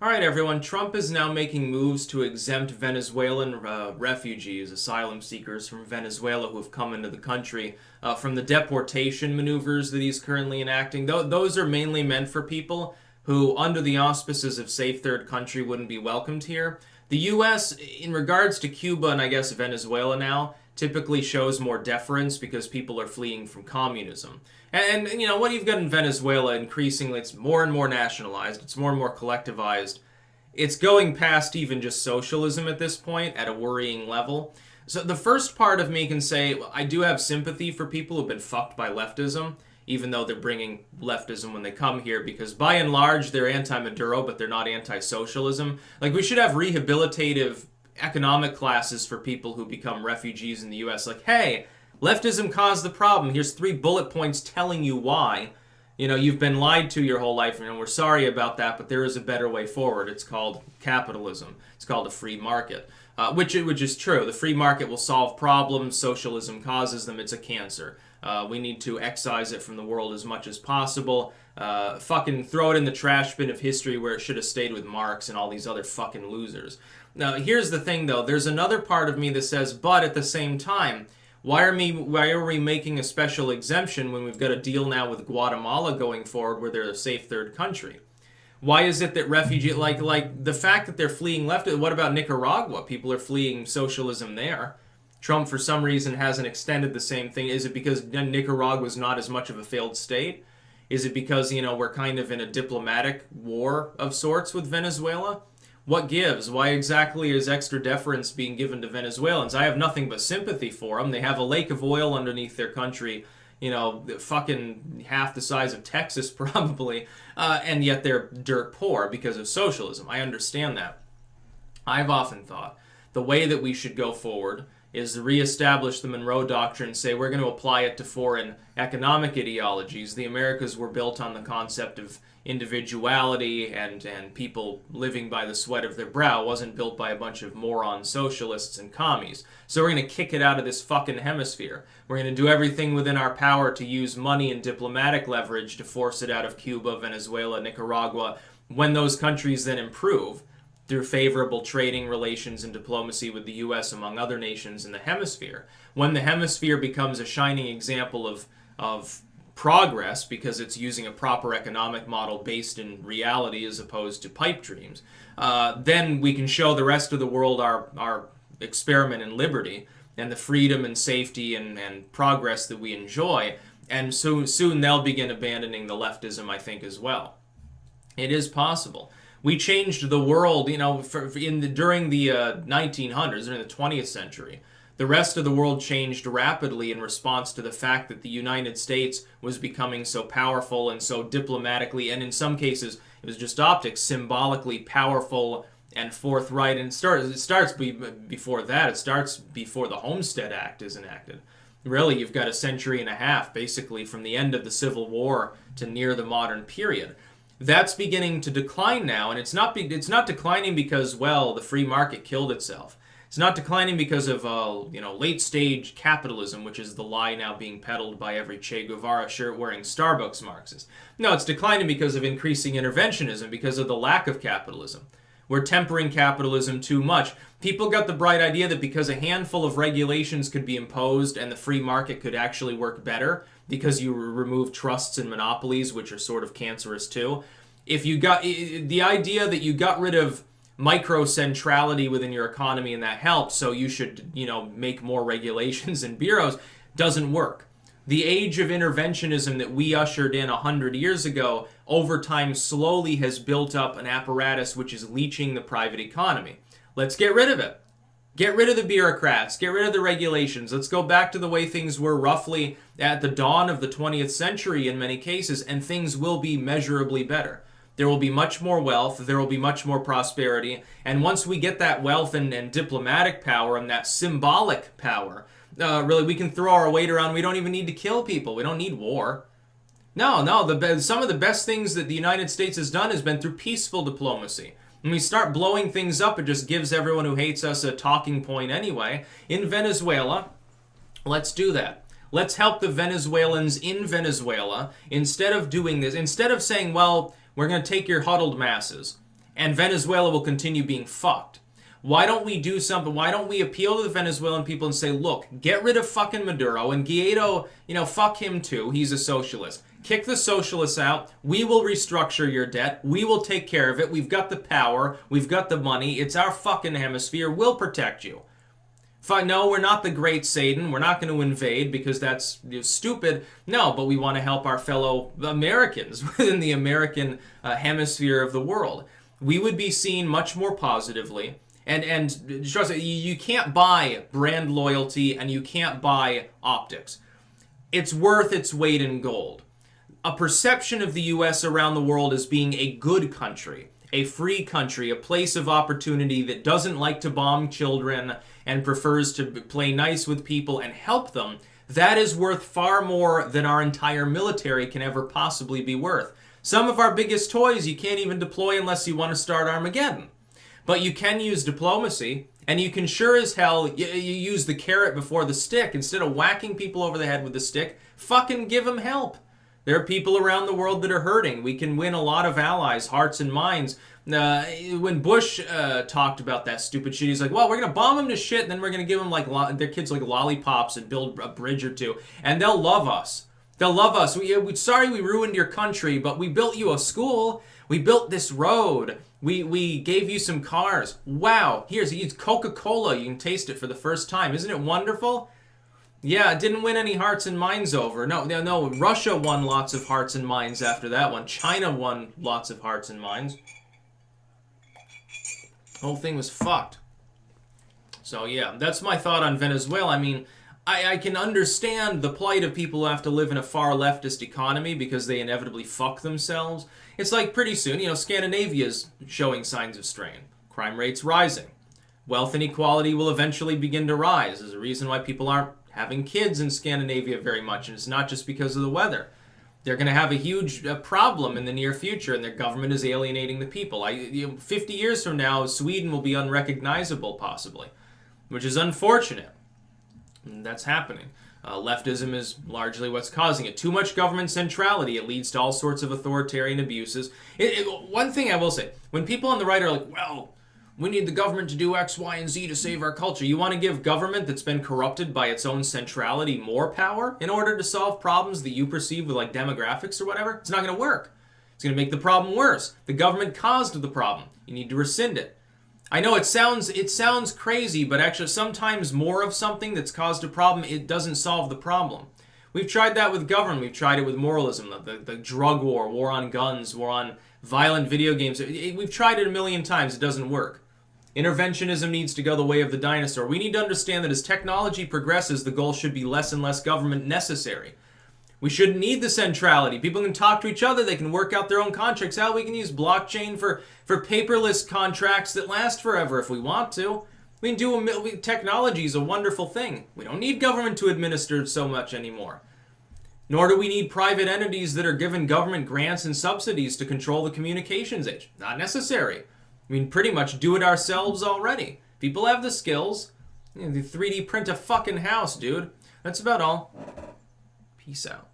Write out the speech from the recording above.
All right, everyone. Trump is now making moves to exempt Venezuelan refugees, asylum seekers from Venezuela who have come into the country from the deportation maneuvers that he's currently enacting. Those are mainly meant for people who, under the auspices of safe third country, wouldn't be welcomed here. The U.S., in regards to Cuba and I guess Venezuela now, typically shows more deference because people are fleeing from communism. And you know, what you've got in Venezuela, increasingly, it's more and more nationalized, it's more and more collectivized. It's going past even just socialism at this point at a worrying level. So the first part of me can say, I do have sympathy for people who've been fucked by leftism, even though they're bringing leftism when they come here, because by and large, they're anti-Maduro, but they're not anti-socialism. Like, we should have rehabilitative economic classes for people who become refugees in the U.S. Like, hey, leftism caused the problem. Here's 3 bullet points telling you why. You know, you've been lied to your whole life, and we're sorry about that, but there is a better way forward. It's called capitalism. It's called a free market, which is true. The free market will solve problems. Socialism causes them. It's a cancer. We need to excise it from the world as much as possible. Fucking throw it in the trash bin of history where it should have stayed with Marx and all these other fucking losers. Now, here's the thing, though. There's another part of me that says, but at the same time, why are we making a special exemption when we've got a deal now with Guatemala going forward where they're a safe third country? Why is it that like the fact that they're fleeing left, what about Nicaragua? People are fleeing socialism there. Trump, for some reason, hasn't extended the same thing. Is it because Nicaragua is not as much of a failed state? Is it because, you know, we're kind of in a diplomatic war of sorts with Venezuela? What gives? Why exactly is extra deference being given to Venezuelans? I have nothing but sympathy for them. They have a lake of oil underneath their country, you know, fucking half the size of Texas probably, and yet they're dirt poor because of socialism. I understand that. I've often thought the way that we should go forward is to reestablish the Monroe Doctrine and say we're going to apply it to foreign economic ideologies. The Americas were built on the concept of individuality and people living by the sweat of their brow. It wasn't built by a bunch of moron socialists and commies. So we're going to kick it out of this fucking hemisphere. We're going to do everything within our power to use money and diplomatic leverage to force it out of Cuba, Venezuela, Nicaragua. When those countries then improve through favorable trading relations and diplomacy with the U.S. among other nations in the hemisphere, when the hemisphere becomes a shining example of progress because it's using a proper economic model based in reality as opposed to pipe dreams, then we can show the rest of the world our experiment in liberty and the freedom and safety and progress that we enjoy, and soon they'll begin abandoning the leftism, I think, as well. It is possible. We changed the world, you know, during the 1900s, during the 20th century. The rest of the world changed rapidly in response to the fact that the United States was becoming so powerful and so diplomatically, and in some cases, it was just optics, symbolically powerful and forthright. And it starts before that. It starts before the Homestead Act is enacted. Really, you've got a century and a half, basically, from the end of the Civil War to near the modern period. That's beginning to decline now, and it's not declining because, well, the free market killed itself. It's not declining because of, late-stage capitalism, which is the lie now being peddled by every Che Guevara shirt-wearing Starbucks Marxist. No, it's declining because of increasing interventionism, because of the lack of capitalism. We're tempering capitalism too much. People got the bright idea that because a handful of regulations could be imposed and the free market could actually work better, because you remove trusts and monopolies, which are sort of cancerous too. If you got the idea that you got rid of microcentrality within your economy and that helped, so you should, make more regulations and bureaus, doesn't work. The age of interventionism that we ushered in 100 years ago, over time slowly has built up an apparatus which is leeching the private economy. Let's get rid of it. Get rid of the bureaucrats. Get rid of the regulations. Let's go back to the way things were roughly at the dawn of the 20th century in many cases, and things will be measurably better. There will be much more wealth, there will be much more prosperity, and once we get that wealth and diplomatic power and that symbolic power, really we can throw our weight around. We don't even need to kill people. We don't need war. No, some of the best things that the United States has done has been through peaceful diplomacy. When we start blowing things up, it just gives everyone who hates us a talking point anyway. In Venezuela, let's do that. Let's help the Venezuelans in Venezuela instead of doing this, instead of saying, well, we're going to take your huddled masses and Venezuela will continue being fucked. Why don't we do something? Why don't we appeal to the Venezuelan people and say, look, get rid of fucking Maduro, and Guaido, fuck him too. He's a socialist. Kick the socialists out. We will restructure your debt. We will take care of it. We've got the power. We've got the money. It's our fucking hemisphere. We'll protect you. No, we're not the great Satan. We're not going to invade because that's stupid. No, but we want to help our fellow Americans within the American hemisphere of the world. We would be seen much more positively. And trust me, you can't buy brand loyalty and you can't buy optics. It's worth its weight in gold. A perception of the U.S. around the world as being a good country, a free country, a place of opportunity that doesn't like to bomb children and prefers to play nice with people and help them, that is worth far more than our entire military can ever possibly be worth. Some of our biggest toys you can't even deploy unless you want to start Armageddon. But you can use diplomacy, and you can sure as hell you use the carrot before the stick. Instead of whacking people over the head with the stick, fucking give them help. There are people around the world that are hurting. We can win a lot of allies, hearts and minds. When Bush talked about that stupid shit, he's like, well, we're going to bomb them to shit, and then we're going to give them their kids lollipops and build a bridge or two, and they'll love us. They'll love us. We're sorry we ruined your country, but we built you a school. We built this road. We gave you some cars. Wow. Here's Coca-Cola. You can taste it for the first time. Isn't it wonderful? Yeah, it didn't win any hearts and minds over. No. Russia won lots of hearts and minds after that one. China won lots of hearts and minds. The whole thing was fucked. So yeah, that's my thought on Venezuela. I mean, I can understand the plight of people who have to live in a far leftist economy because they inevitably fuck themselves. It's like pretty soon, Scandinavia's showing signs of strain. Crime rates rising. Wealth inequality will eventually begin to rise. There's a reason why people aren't having kids in Scandinavia very much, and it's not just because of the weather. They're going to have a huge problem in the near future, and their government is alienating the people. 50 years from now, Sweden will be unrecognizable, possibly, which is unfortunate. And that's happening. Leftism is largely what's causing it. Too much government centrality. It leads to all sorts of authoritarian abuses. One thing I will say, when people on the right are like, well, we need the government to do X, Y, and Z to save our culture. You want to give government that's been corrupted by its own centrality more power in order to solve problems that you perceive with demographics or whatever? It's not going to work. It's going to make the problem worse. The government caused the problem. You need to rescind it. I know it sounds crazy, but actually sometimes more of something that's caused a problem, it doesn't solve the problem. We've tried that with government. We've tried it with moralism, the drug war on guns, war on violent video games. We've tried it a million times. It doesn't work. Interventionism needs to go the way of the dinosaur. We need to understand that as technology progresses, the goal should be less and less government necessary. We shouldn't need the centrality. People can talk to each other. They can work out their own contracts. We can use blockchain for paperless contracts that last forever if we want to. We can do technology is a wonderful thing. We don't need government to administer so much anymore. Nor do we need private entities that are given government grants and subsidies to control the communications age. Not necessary. Pretty much do it ourselves already. People have the skills. They 3D print a fucking house, dude. That's about all. Peace out.